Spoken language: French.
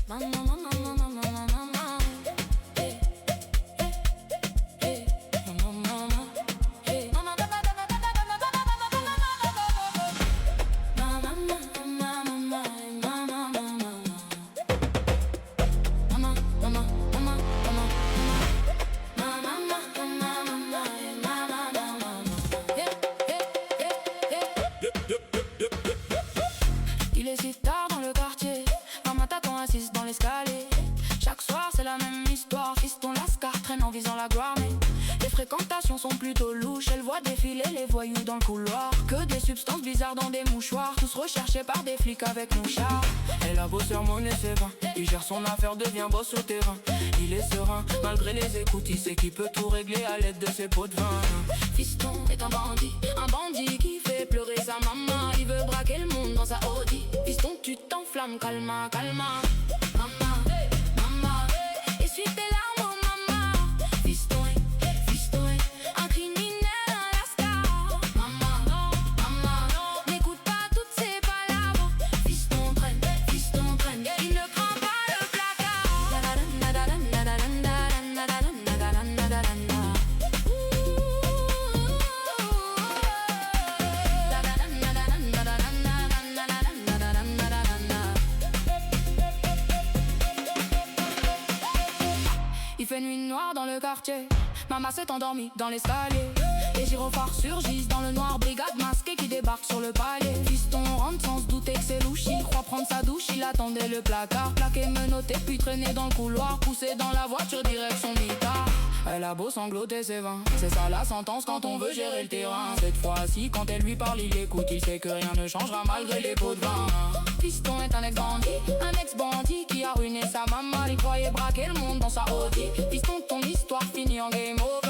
Maman, maman, maman, maman, maman. Hey, hey, hey, maman, maman. Hey, maman, maman, maman, maman, maman, il est si tard dans le quartier, maman t'attend assise dans l'escalier. Chaque soir c'est la même histoire, fiston lascar traîne en visant la gloire. Mais les fréquentations sont plutôt louches, elle voit défiler les voyous dans le couloir. Que des substances bizarres dans des mouchoirs, tous recherchés par des flics avec mouchards. Elle a beau sermonner ses vins, il gère son affaire, devient boss au terrain. Il est serein, malgré les écoutes, il sait qu'il peut tout régler à l'aide de ses pots de vin. Fiston est un bandit qui fait pleurer sa maman. Il veut braquer le monde dans sa Audi. Fiston tu t'enflammes, calma, calma. Maman, maman, essuie tes larmes, oh maman. Fiston est un criminel, un lascar. Maman, maman, n'écoute pas toutes ces palabres. Fiston traîne, il ne prend pas le placard. Il fait nuit noire dans le quartier, maman s'est endormie dans l'escalier. Les gyrophares surgissent dans le noir, brigade masquée qui débarque sur le palier. Fiston rentre sans se douter que c'est louche, il croit prendre sa douche, il attendait le placard. Plaqué, menotté, puis traîné dans le couloir, poussé dans la voiture direction mitard. Elle a beau sangloter ses vins, c'est ça la sentence quand on veut gérer le terrain. Cette fois-ci quand elle lui parle il écoute, il sait que rien ne changera malgré les pots de vin. Fiston est un ex-bandit qui a ruiné sa maman. Il croyait braquer le monde dans sa Audi. Fiston ton histoire finit en game over.